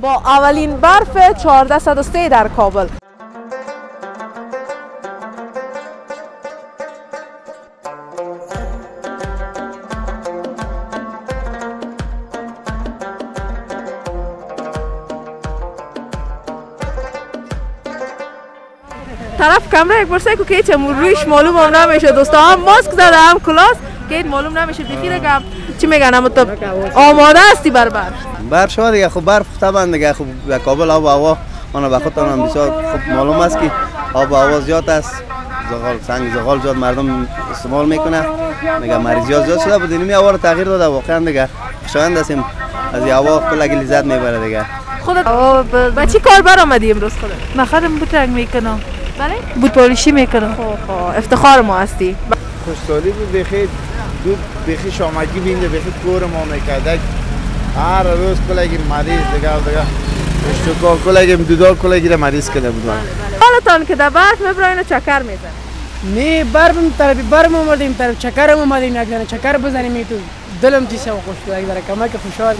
با اولین برف 1403 در کابل. طرف کامرا یک برسه که هیچ رویش معلوم هم نمیشه دوستا، هم ماسک زده هم کلاس که معلوم نمیشه بخیره که چی میگن. اما تو آماده هستی بر برف شما دیگه؟ خب برف طبعا دیگه، خب در کابل آب و هوا من به خودتون هم بسیار خوب معلوم است که آب و هوا زیاد است، سنگ زغال زیاد مردم استعمال میکنه دیگه، مریضیات زیاد شده بود. اینمی هوا رو تغییر داده واقعا دیگه، خوشایند هستیم از این هوا، کلی لذت میبره دیگه. خودت با چی کار برآمدی امروز خودت؟ من خودم بود رنگ میکنم. بله؟ بود پالیشی میکنم. خب افتخار ما هستی. خوشحالی بود بخیر دود بخیر شامگی بینده بخیر کور ما میکرده هر روز کلگی مریض دیگه اشتکا کلگی دودال کلگی مریض کرده بود. حالتان که در برف میبراین و چکر میزن؟ نه برم اومدیم طرف چکرم اومدیم یک دانه چکر بزنیم تو دلم تیسه و خوشحال یک داره کمک فشار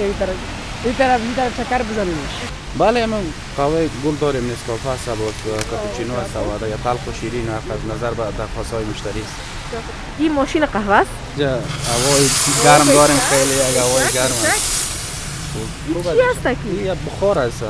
این طرف چکر بزنیمش. بله ما قهوه گل داریم، نسکافه است، کاپوچینو است و یا تلخ و شیرین از نظر به درخواست‌های مشتری است. این ماشین قهوه است؟ جا هوای گرم داریم، خیلی هوای گرم است. چی است کی؟ این بخار است.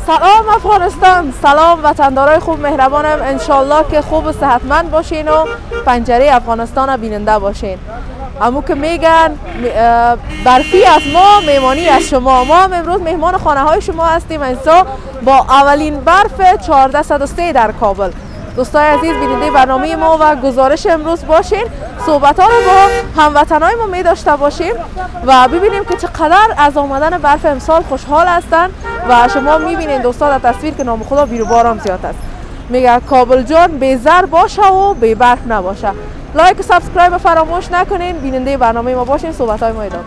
سلام افغانستان، سلام وطندارای خوب مهربانم، انشالله که خوب و صحتمند باشین و پنجره افغانستان رو بیننده باشین. امو که میگن برفی از ما میمانی از شما، ما هم امروز مهمان خانه های شما هستیم اینجا با اولین برف 1403 در کابل. دوستای عزیز بیننده برنامه ما و گزارش امروز باشین، صحبت ها رو با هموطنای ما می داشته باشیم و ببینیم که چقدر از آمدن برف امسال خوشحال هستن و شما میبینید دوستا در تصویر که نام خدا بیرو باران زیاد است. میگه کابل جان بی زر باشه و بی برف نباشه. لایک و سابسکرایب فراموش نکنین، بیننده برنامه ما باشین، صحبت های ما ادامه.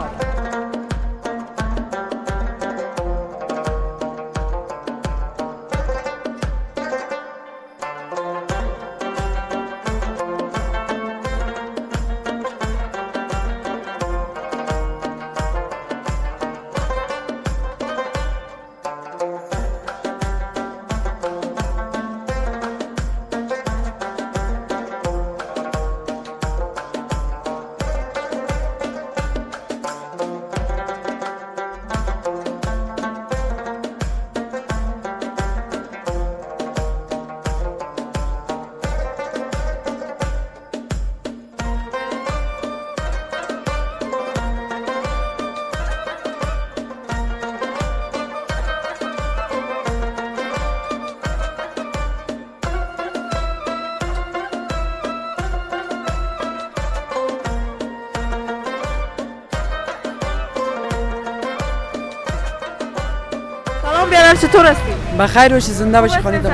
بیادر چطور هستی؟ بخیر باشی، زنده باشی خانه تا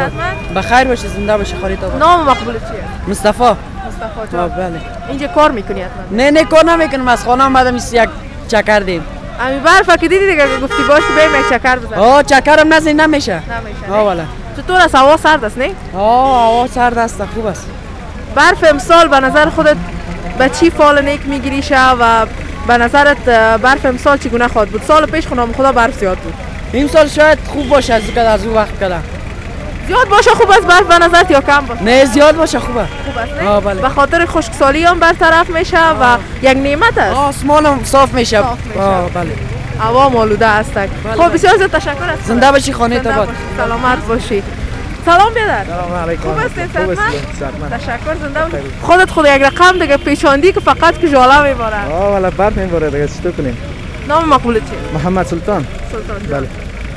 بخیر باشی، زنده باشی خانه تا نام مقبول چیه؟ مصطفی. مصطفی جان. بله. اینجا کار میکنی حتما؟ نه کار نمیکنم، از خانه اومدم یک چکر دیم. امی برف که دیدی دیگه گفتی باش بریم یک چکر بزنیم. چکرم نمیشه. نمیشه. والا. چطور است؟ هوا سرد است نه؟ هوا سرد است، خوب است. برف امسال به نظر خودت به چی فال نیک میگیریشه و به نظرت برف امسال چگونه خواهد بود؟ سال پیش خونام خدا برف زیاد بود. این سال شاید خوب باشه از اون وقت کلا. زیاد باشه خوب است برف به نظرت یا کم باشه؟ نه زیاد باشه خوبه. خوب است. بله. به خاطر خشکسالی هم برطرف میشه و یک نعمت است. آسمان هم صاف میشه. بله. هوا آلوده هستند. خب بسیار زیاد تشکر از زنده باشی خانه تباد. سلامت باشی. سلام بیادر. سلام علیکم. خوب هستین سلامت؟ تشکر زنده باشی. خود یک رقم دیگه پیچاندی که فقط که ژاله میباره. والا برف میباره دیگه چطور کنیم؟ نام مقبولت چیه؟ محمد سلطان. بله.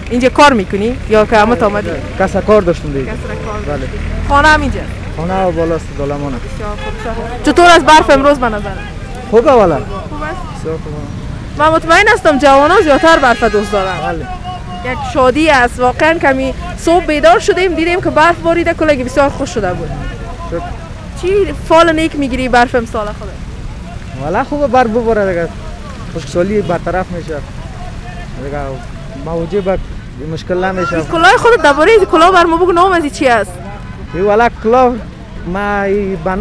اینجا کار میکنی یا که همت آمدی؟ کسا کار داشتم دیگه. بله. خانه هم اینجا؟ خانه و بالاست دولمانه. چطور از برف امروز به نظر؟ خوبه والا. خوب است؟ بسیار خوبه. من مطمئن هستم جوانان زیادتر برف دوست دارن. بله. یک شادی است واقعا. کمی صبح بیدار شدیم دیدیم که برف باریده کلگی بسیار خوش شده بود. چی فال نیک میگیری برف امسال خودت؟ والا خوبه برف بباره دیگه. خشکسالی برطرف میشه. دیگه موجب مشکل نمیشه. کلاه خودت درباره این کلاه برام بگو نام از چی است؟ این والا کلاه ما به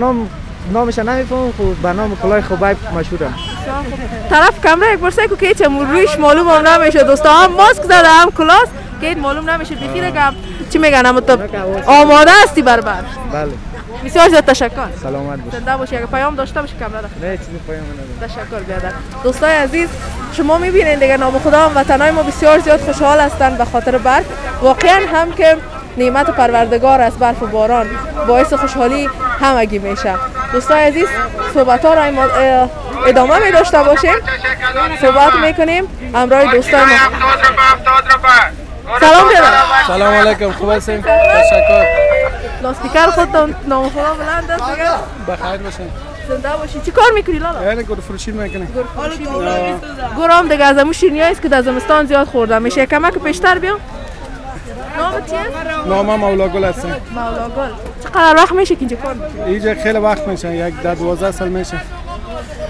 نامش نمیفهمم خب به نام کلاه خوبای مشهوره. طرف کامرا یک برسه که چه رویش معلوم هم نمیشه دوستا. هم ماسک زده هم کلاس که معلوم نمیشه بخیره که چی میگن اما تو آماده هستی بر برف. بله. بسیار زیاد تشکر. سلامت باشی. زنده باشی. اگه پیام داشته باشی کامرا داشته. نه چیزی پیام ندارم. تشکر بیادر. دوستای عزیز شما میبینید دیگه نام خدا هم وطنای ما بسیار زیاد خوشحال هستند به خاطر برف. واقعا هم که نعمت پروردگار است برف و باران باعث خوشحالی همگی میشه. دوستای عزیز صحبت ها را ادامه می داشته باشیم. صحبت میکنیم همراه دوستای ما. سلام بیادر. سلام علیکم. خوب هستین؟ تشکر. لاستیکر خود نام خدا بلند است دیگه. بخیر باشین. زنده باشی. چی کار میکنی لالا؟ یعنی گور فروشی میکنه. گورم دیگه از همون شیرینی است که در زمستان زیاد خورده میشه. کمک پیشتر بیام. نام چیه؟ نامم مولاگل هستم. مولاگل. چقدر وقت میشه که اینجا کار میکنی؟ اینجا خیلی وقت میشه. یک 12 سال میشه.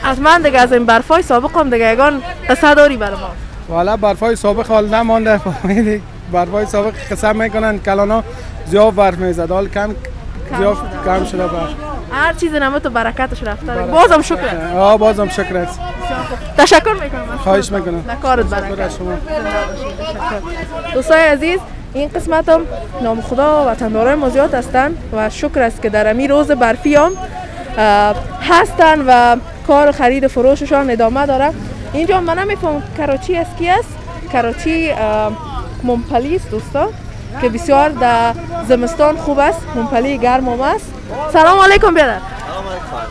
از من دیگه از این برفای سابق هم دیگه یگان قصه داری برای ما. والا برفای سابق حال نمانده. فهمیدی؟ برفای سابق قسم میکنن کلانا زیاد برف میزد. حال کم شده برف. هر چیز نمت و برکتش رفته. بازم شکر. بازم شکر است. تشکر میکنم. خواهش میکنم. نکارت برکت. دوستای عزیز این قسمت هم نام خدا و وطندارای ما زیاد هستند و شکر است که در امی روز برفی هم هستن و کار خرید و فروششان ادامه داره. اینجا من نمیفهم کراچی از کی است. کراچی ممپلی است دوستا که بسیار در زمستان خوب است. ممپلی گرم هم است. سلام علیکم بیادر.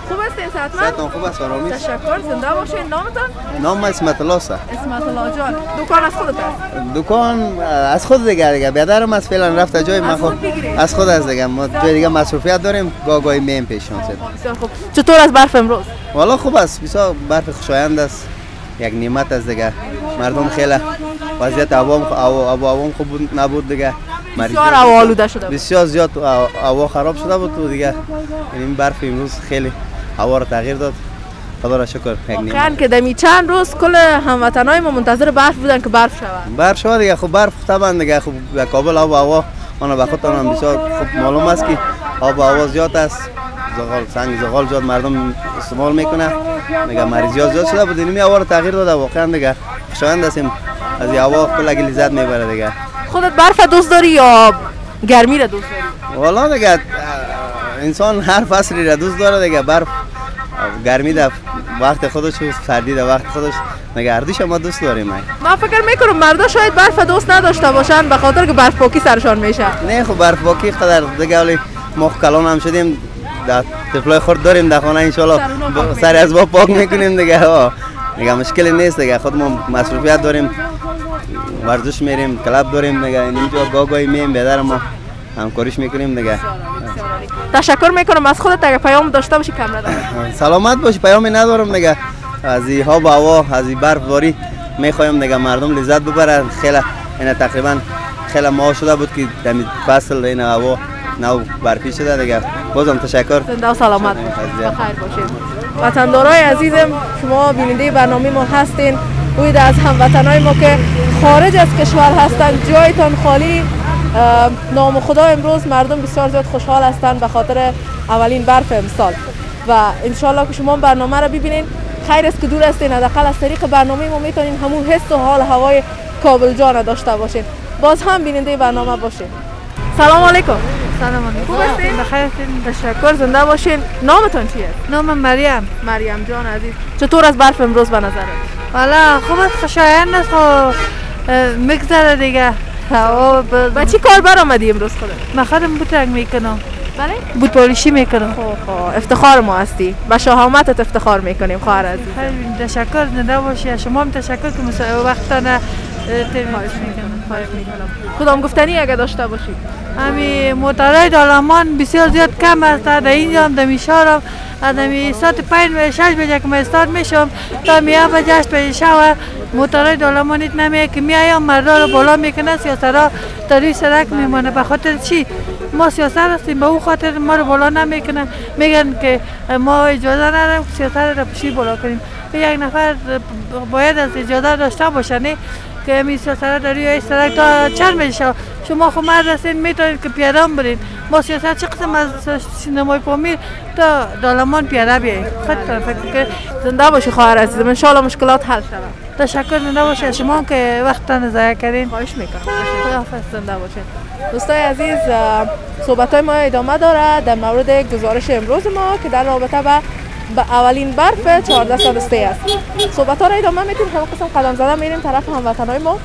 خوب هستین صحتمند؟ خوب است آرامی. تشکر. زنده باشین. نامتان؟ نام اسمت الله است. اسمت الله جان. دکان از خودت است؟ دکان از خود دیگه بیادرم از فعلا رفته جای ما خود از خود از دیگه ما جای دیگه مصروفیت داریم گاهی میم پیشون شد. بسیار خوب. چطور از برف امروز؟ والا خوب است. بسیار برف خوشایند است. یک نعمت است دیگه. مردم خیلی وضعیت هوا خوب نبود دیگه. بسیار هوا آلوده شده بود. بسیار زیاد هوا خراب شده بود تو دیگه. این برف امروز خیلی هوا را تغییر داد. خدا را شکر. واقعا که دمی چند روز کل هموطنای ما منتظر برف بودن که برف شود. برف شود دیگه. خب برف طبعا دیگه خب کابل آب و هوا من به خودتان هم بسیار خوب معلوم است که آب و هوا زیاد است. سنگ زغال زیاد مردم استعمال میکنه دیگه. مریضیات زیاد شده بود. اینمی هوا را تغییر داده. واقعا دیگه خوشایند است. از هوا کلی لذت میبره دیگه. خودت برف دوست داری یا گرمی را دوست داری؟ والا دیگه انسان هر فصلی را دوست داره دیگه. برف گرمی در وقت خودش و سردی در وقت خودش دیگه. هر دوش ما دوست داریم. من فکر میکنم مردا شاید برف دوست نداشته باشن به خاطر که برف پاکی سرشان میشه. نه خب برف پاکی قدر دیگه. ولی ما کلان هم شدیم در طفلای خرد داریم در خانه ان شاء الله سر از با پاک میکنیم دیگه مشکلی نیست دیگه. خود ما مصروفیت داریم ورزش میریم کلاب داریم دیگه. اینجا گاهی میم بیادر ما همکاریش میکنیم دیگه. تشکر میکنم از خودت. اگه پیام داشته باشی کامرا دارم. سلامت باشی. پیامی ندارم دیگه. از این ها با هوا از این برف باری میخوایم دیگه مردم لذت ببرن. خیلی اینا تقریبا خیلی ماه شده بود که دمی فصل این هوا نو برفی شده دیگه. بازم تشکر. زنده و سلامت بخیر باشید. وطندارای عزیزم شما بیننده برنامه ما هستین. باید از هموطنای ما که خارج از کشور هستن جایتان خالی. نام خدا امروز مردم بسیار زیاد خوشحال هستند به خاطر اولین برف امسال و انشالله که شما برنامه را ببینین. خیر است که دور هستین، حداقل از طریق برنامه ما میتونین همون حس و حال هوای کابل جان داشته باشین. باز هم بیننده برنامه باشین. سلام علیکم. سلام علیکم. خوب هستین؟ بخیر هستین؟ تشکر. زنده باشین. نامتون چیه؟ نام مریم. مریم جان عزیز، چطور از برف امروز به نظرت؟ والا خوب است، خوشایند است و میگذره دیگه. با چی کار برآمدی امروز خودت؟ من خودم بوت رنگ میکنم. بله؟ بوت پالیشی میکنم. خب افتخار ما هستی. به شهامتت افتخار میکنیم خواهر عزیز. خیلی تشکر. زنده باشی. شما هم تشکر که وقتانه خواهش میکنم. کدام گفتنی اگه داشته باشید؟ امی موتورهای دالمان بسیار زیاد کم است. در اینجا هم در میشارم از ساعت 5 و 6 بجه که من استارت میشم تا 7 بجه 8 بجه شب موتورهای دالمان نیت نمیه که میایم مردا رو بالا میکنه، سیاسرها در روی سرک میمونه. به خاطر چی؟ ما سیاست هستیم، به اون خاطر ما رو بالا نمیکنن. میگن که ما اجازه نداریم که سیاست رو پشی بالا کنیم. یک نفر باید از اجازه داشته باشه، نه که می سیاست در روی سرک تا چند بجه شب. شما خود مرد هستین میتونید که پیاده برین. ما سیاست چه قسم از سینمای پامیر تا دالمان پیاده بیایید. فکر که زنده باشی خواهر عزیزم، ان شاء الله مشکلات حل شود. تشکر. زنده باشی. شما که وقتتان ضایع کردین. خواهش میکنم. خداحافظ. زنده باشین. دوستای عزیز، صحبت‌های ما ادامه داره در مورد گزارش امروز ما که در رابطه به اولین برف 14 سالسته است. صحبت‌ها را ادامه میدیم. همون قسم قدم زده میریم طرف هموطنای ما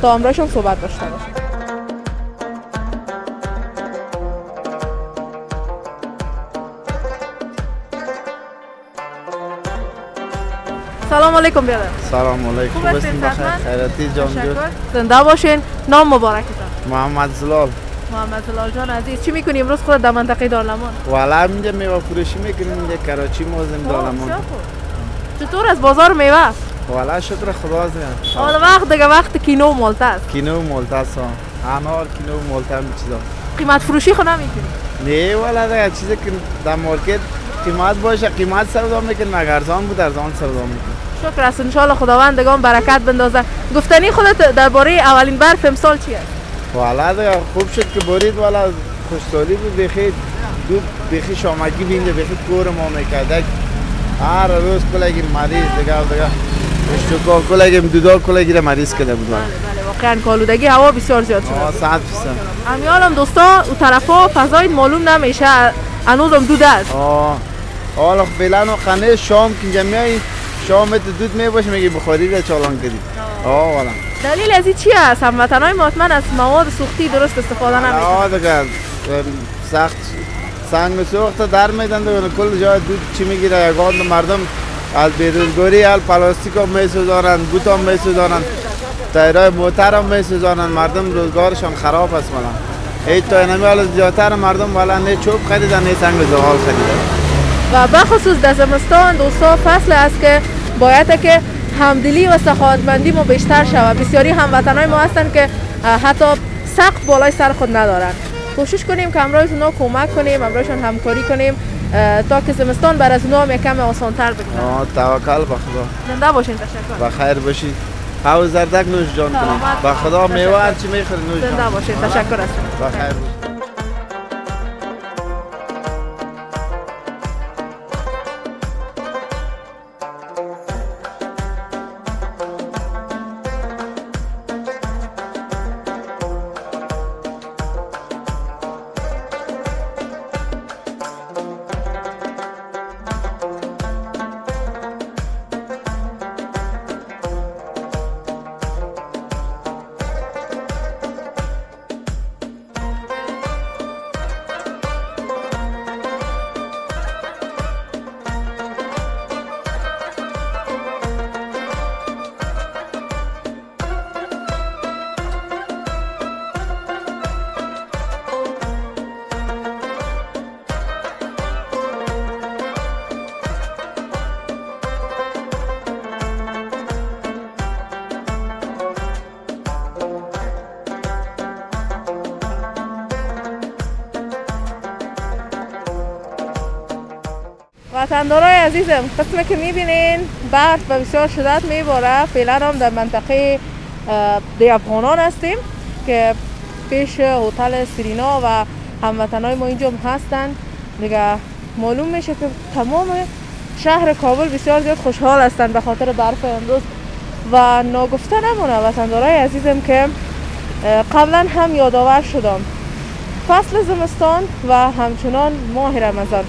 تا امروزشون صحبت داشته باشیم. سلام علیکم برادر. سلام علیکم. خوب هستین؟ بخیر. خیراتی جان جون. زنده باشین. نام مبارکتان؟ محمد زلال. محمد زلال جان عزیز، چی میکنی امروز خودت در منطقه دالمان؟ والا اینجا میوه فروشی میکنیم، اینجا کراچی موزیم دالمان. چطور از بازار میوه؟ والا شکر خدا زیاد. حالا وقت دیگه وقت کینو و مالته است. کینو و مالته است. انار کینو و مالته هم چیزا. قیمت فروشی خود نمیکنی؟ نه والا دیگه چیزی که در مارکت قیمت باشه قیمت سودا میکنیم، اگر ارزان بود ارزان سودا میکنیم. شکر است. ان شاء الله خداوندگان برکت بندازه. گفتنی خودت درباره اولین برف امسال چیه؟ والا دیگه خوب شد که برید، والا خوشحالی بود. بخیر دود بخیر شامگی بینده، بخیر کور ما میکرد. هر روز کلگی مریض دیگه اشتکا کلگی دودا کلگی مریض کرده بود. بله واقعا کالودگی هوا بسیار زیاد شده. 100%. امیالم دوستا اون طرفا فضای معلوم نمیشه، هنوزم دود است. حالا فعلا خانه شام که اینجا میای شام دود میباشه میگی بخاری را چالان کردی. والا دلیل از این چی است؟ هموطنای مطمئن از مواد سوختی درست استفاده نمیکنن. دیگه سخت سنگ سوخت در میدن دیگه کل جای دود چی میگیره. یگان مردم از بیروزگاری ال پلاستیک هم میسوزانن، بوت هم میسوزانن، تایرای موتر هم میسوزانن. مردم روزگارشان خراب است. والا هیچ تا نمیال زیادتر مردم والا نه چوب خریدن نه سنگ زغال خریدن. و بخصوص در زمستان دوستا فصل است که باید که همدلی و سخاوتمندی ما بیشتر شود. بسیاری هموطنای ما هستند که حتی سقف بالای سر خود ندارن. کوشش کنیم که همراهش اونا کمک کنیم، همراهشون همکاری کنیم تا که زمستان بر از اونا هم یکم آسان‌تر بگذره. توکل به خدا. زنده باشین. تشکر. بخیر باشید. هاو زردک نوش جان کنید. به خدا میوه هر چی میخورید نوش جان. زنده باشین. تشکر از شما. بخیر باشید. وطندارای عزیزم، قسمی که میبینین برف به بسیار شدت میباره. فعلا هم در منطقه دی افغانان هستیم که پیش هتل سرینا و هموطنای ما اینجا هستند دیگه معلوم میشه که تمام شهر کابل بسیار زیاد خوشحال هستند به خاطر برف امروز و ناگفته نمونه وطندارای عزیزم که قبلا هم یادآور شدم فصل زمستان و همچنان ماه رمضان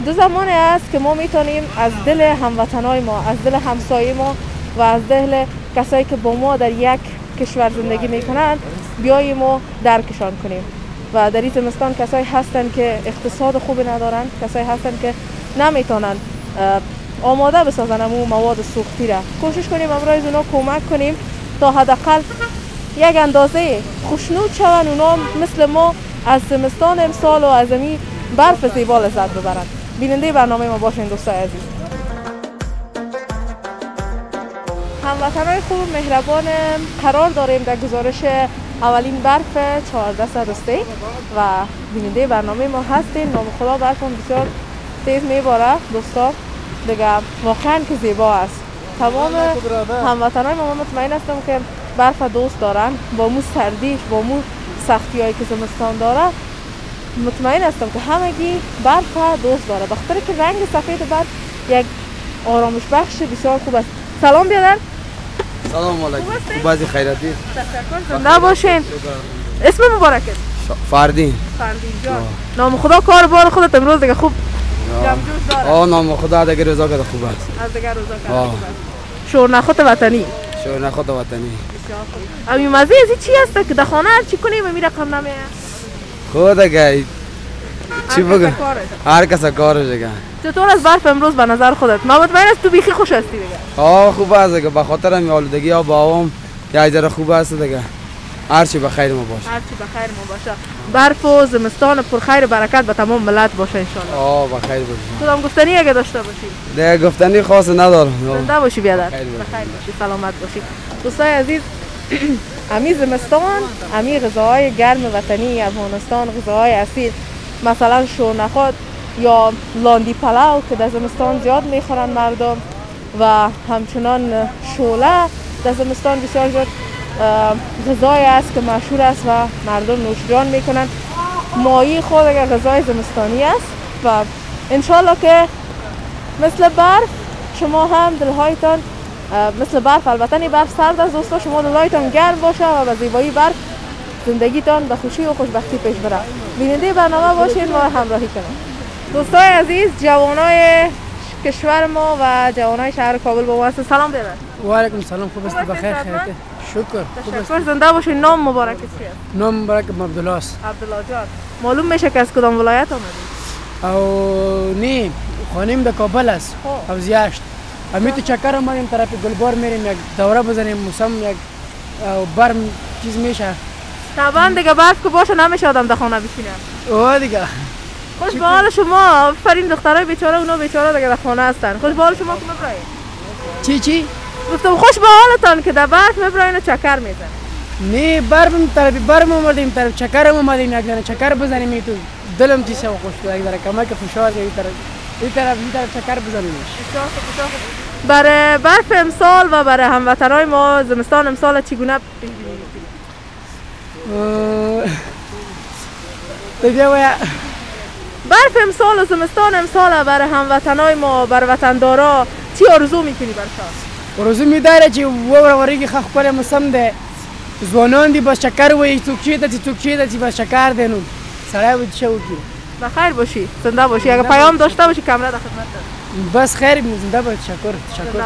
دو زمانی است که ما میتونیم از دل هموطنای ما، از دل همسایه ما و از دل کسایی که با ما در یک کشور زندگی میکنند بیاییم و درکشان کنیم. و در این زمستان کسایی هستند که اقتصاد خوبی ندارند، کسایی هستند که نمیتونند آماده بسازن امون مواد سوختی را. کوشش کنیم امروز اونا کمک کنیم تا حداقل یک اندازه خوشنود شوند، اونا مثل ما از زمستان امسال و از این برف زیبا لذت ببرند. بیننده برنامه ما باشین دوستای عزیز. هموطنای خوب مهربان، قرار داریم در گزارش اولین برف 14 روسته و بیننده برنامه ما هستین. نام خدا برفم بسیار تیز میباره دوستا، دیگه واقعا که زیبا است. تمام هموطنای ما مطمئن هستم که برف دوست دارن، با مو سردیش، با مو سختی هایی که زمستان داره مطمئن هستم که همگی برف دوست داره، بخاطر که رنگ سفید برف یک آرامش بخش بسیار خوب است. سلام بیادر. سلام علیکم. خوب هستی؟ خیراتی؟ تشکر. زنده باشین. اسم مبارکت؟ فردین. فردین جان. نام خدا کار بار خودت امروز دیگه خوب جمجوش داره. نام خدا دیگه روزا کرده خوب است. از دیگه روزا کرده خوب است. شورنخوت وطنی. شورنخوت وطنی. امی مزه از چی هست که در خانه هر چی کنی و می رقم نمیه؟ خود دیگه چی بگم؟ هر کس کارش دیگه. چطور از برف امروز به نظر خودت؟ من مطمئن است تو بیخی خوش هستی دیگه. خوب است دیگه، به خاطر همین آلودگی ها با هم یه ذره خوب است دیگه. هر چی به خیر ما باشه. هر چی به خیر ما باشه. برف و زمستان پر خیر و برکت به تمام ملت باشه ان شاء الله. به خیر باشه. کدام گفتنی اگه داشته باشی؟ دیگه گفتنی خاص ندارم. زنده باشی بیادر. به خیر باشی، سلامت باشی. دوستای عزیز، امی زمستان، امی غذاهای گرم وطنی افغانستان، غذاهای اصیل مثلا شورنخوت یا لاندی پلاو که در زمستان زیاد میخورن مردم و همچنان شوله در زمستان بسیار زیاد غذای است که مشهور است و مردم نوشجان میکنن. ماهی خود اگر غذای زمستانی است و انشالله که مثل برف شما هم دلهایتان مثل برف، البته این برف سرد است دوستا، شما دلهایتان گرم باشه و به زیبایی برف زندگیتان به خوشی و خوشبختی پیش بره. بیننده برنامه باشین و همراهی کنید. دوستای عزیز، جوانای کشور ما و جوانای شهر کابل با ما هستند. سلام بیادر. و علیکم سلام. خوب هستی؟ بخیر خیرته. شکر. تشکر. زنده باشین. نام مبارک چیه؟ نام مبارکم عبدالله است. عبدالله جان. معلوم میشه که از کدام ولایت آمدید؟ او نه، خانم در کابل است. حوزه 8. امی تو چکر اومدیم طرف گلبار میریم یک دوره بزنیم، موسم یک برم چیز میشه. طبعا دیگه برف که باشه نمیشه آدم در خانه بشینه. اوه دیگه. خوش به حال شما. آفرین دخترای بیچاره، اونا بیچاره دیگه در خانه هستن. خوش به حال شما که مبرایید. چی؟ گفتم خوش به حالتان که در برف مبراین و چکر میزن. نه برف طرف برم اومدیم، طرف چکر اومدیم، یک دونه چکر بزنیم تو دلم چیزا خوش یک ذره کمک فشار این طرف چکر بزنیم. برای برف امسال و برای هموطنای ما زمستان امسال چگونه پیش بینی می‌کنید؟ برف امسال و زمستان امسال برای هموطنای ما، برای وطندارا چی آرزو میکنی برشان؟ آرزو می‌داره که وریگی خخ کنه موسم ده زوانان دی بس چکر وی توکچیده بس چکر دینون سرای بود شو کی. بخیر باشی، زنده باشی. اگه پیام داشته باشی کامرا در خدمت. بس خیر، زنده باش. تشکر. تشکر.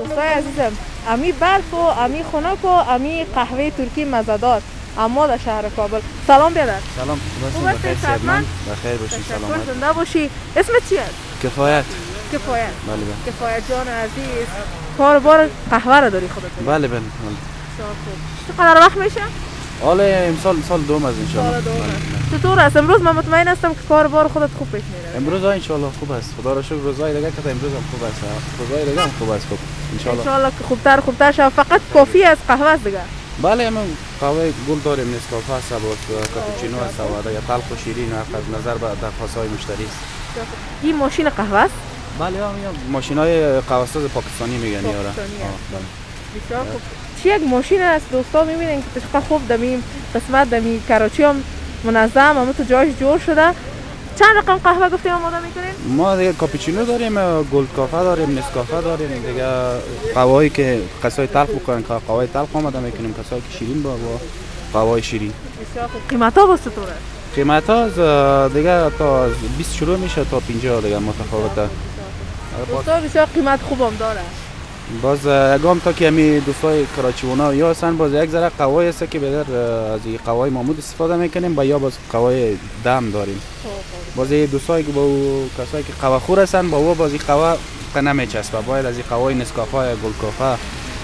دوستای عزیزم، امی برف و امی خنک و امی قهوه ترکی مزه‌دار اما در شهر کابل. سلام بیادر. سلام. خوب هستی؟ بخیر باشی. سلامت. زنده باشی. اسم چی است؟ کفایت. بله. کفایت جان عزیز، کار بار قهوه را داری خودت؟ بله. چقدر وقت میشه؟ حالا امسال سال دوم از ان شاء الله. چطور است امروز؟ من مطمئن هستم که کار بار خودت خوب پیش میره. امروز ان شاء الله خوب است. خدا را شکر. روزای دیگه که امروز هم خوب است. روزای دیگه هم خوب است. ان شاء الله که خوبتر شود. فقط کافی است قهوه است دیگه. بله، من قهوه گل داریم، نسکافه است، کاپوچینو است و یا تلخ و شیرین از نظر به درخواست‌های مشتری است. این ماشین قهوه است؟ بله ماشینای قواساز پاکستانی میگن یارا. بسیار خوب. چی یک ماشین است دوستا میبینین که چقدر خوب دمیم قسمت دمی کراچی هم منظم همه تو جایش جور شده. چند رقم قهوه گفتیم آماده میکنین؟ ما دیگه کاپوچینو داریم، گلد کافه داریم، نسکافه داریم، دیگه قهوه‌ای که کسای تلخ بکنن قهوه تلخ آماده میکنیم، کسایی که شیرین با قهوه شیرین. بسیار خوب. قیمتا باز چطوره؟ قیمتا دیگه تا 20 شروع میشه تا 50 دیگه متفاوته. دوستا بسیار قیمت خوبم داره. باز اگام تا که همی دوستای کراچیونا یا اصلا باز یک ذره قهوه است که بدر از این قهوه معمول استفاده میکنیم با یا باز قهوه دم داریم. باز این دوستایی که با کسایی که قهوه خور هستن با او باز این قهوه نمیچسبه، باید از این قهوه نسکافه یا گل کافه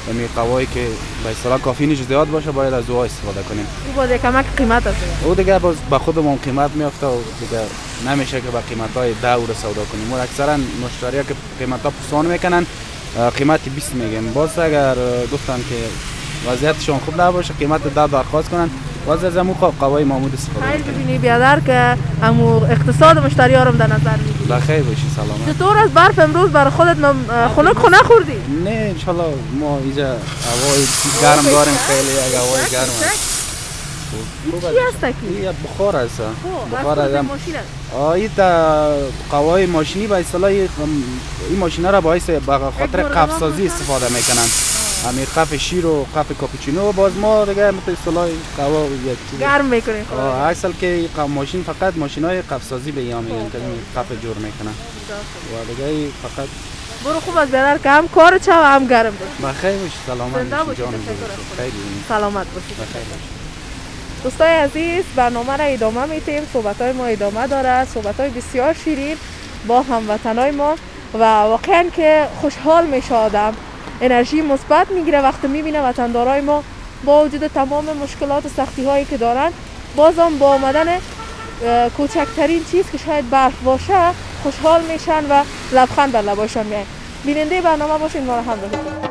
همین قهوه‌ای که به اصطلاح کافینش زیاد باشه باید از او استفاده کنیم. او باز کمک قیمت است. او دیگه باز به خودمون قیمت میافته و دیگه نمیشه که با قیمت‌های 10 اورو سودا کنیم. و اکثرا مشتری‌ها که قیمت‌ها پسند میکنن قیمت 20 میگیم. باز اگر گفتن که وضعیتشون خوب نباشه قیمت 10 درخواست کنن باز از همون قهوه معمول استفاده کنن. خیلی ببینی بیادر که همو اقتصاد مشتری‌ها رو در نظر میگیری. بخیر باشی سلامت. چطور از برف امروز برای خودت خونه خوردی؟ نه ان شاء الله ما اینجا هوای گرم داریم، خیلی هوای گرم است. چی هست کی؟ این بخار است. بخار از ماشین است. این قهوه ماشینی به اصطلاح این ماشینا را باعث به خاطر قفل سازی استفاده میکنن. همین قهوه شیر و قهوه کاپوچینو باز ما دیگه مثل اصطلاح قهوه گرم میکنیم. اصل که ماشین فقط ماشینای قهوه سازی به ایام میگن که قهوه جور میکنن. و دیگه فقط برو خوب از بیادر که هم کار چه و هم گرم باشه. بخیر باشی سلامت باشی جانم. خیلی سلامت باشی. بخیر باشی. دوستای عزیز برنامه را ادامه میتیم. صحبت‌های ما ادامه داره، صحبت‌های بسیار شیرین با هموطنای ما و واقعا که خوشحال میشه آدم، انرژی مثبت میگیره وقتی میبینه وطندارای ما با وجود تمام مشکلات و سختی‌هایی که دارن بازم با آمدن کوچکترین چیز که شاید برف باشه خوشحال میشن و لبخند بر لباشون میاد. بیننده برنامه باشین، ما را همراهی کنید.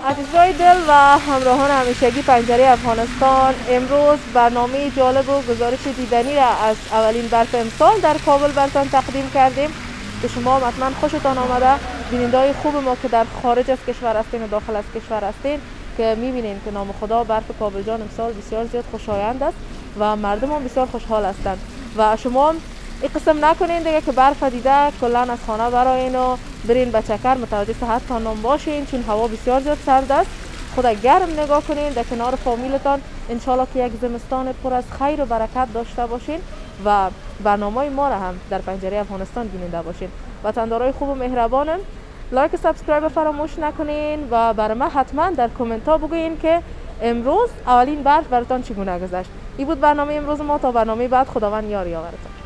عزیزای دل و همراهان همیشگی پنجره افغانستان، امروز برنامه جالب و گزارش دیدنی را از اولین برف امسال در کابل براتون تقدیم کردیم که شما حتما خوشتان آمده. بینندگان خوب ما که در خارج از کشور هستین و داخل از کشور هستین که میبینین که نام خدا برف کابل جان امسال بسیار زیاد خوشایند است و مردم هم بسیار خوشحال هستند و شما این قسم نکنین دیگه که برف دیده کلا از خانه براین و برین به چکر، متوجه صحتتان هم باشین چون هوا بسیار زیاد سرد است. خدا گرم نگاه کنین در کنار فامیلتان، انشالله که یک زمستان پر از خیر و برکت داشته باشین و برنامه ما را هم در پنجره افغانستان بیننده باشین. وطندارای خوب و مهربانم، لایک و سابسکرایب فراموش نکنین و برای من حتما در کامنت ها بگوین که امروز اولین برف براتون چگونه گذشت. این بود برنامه امروز ما. تا برنامه بعد خداوند یار یاورتان.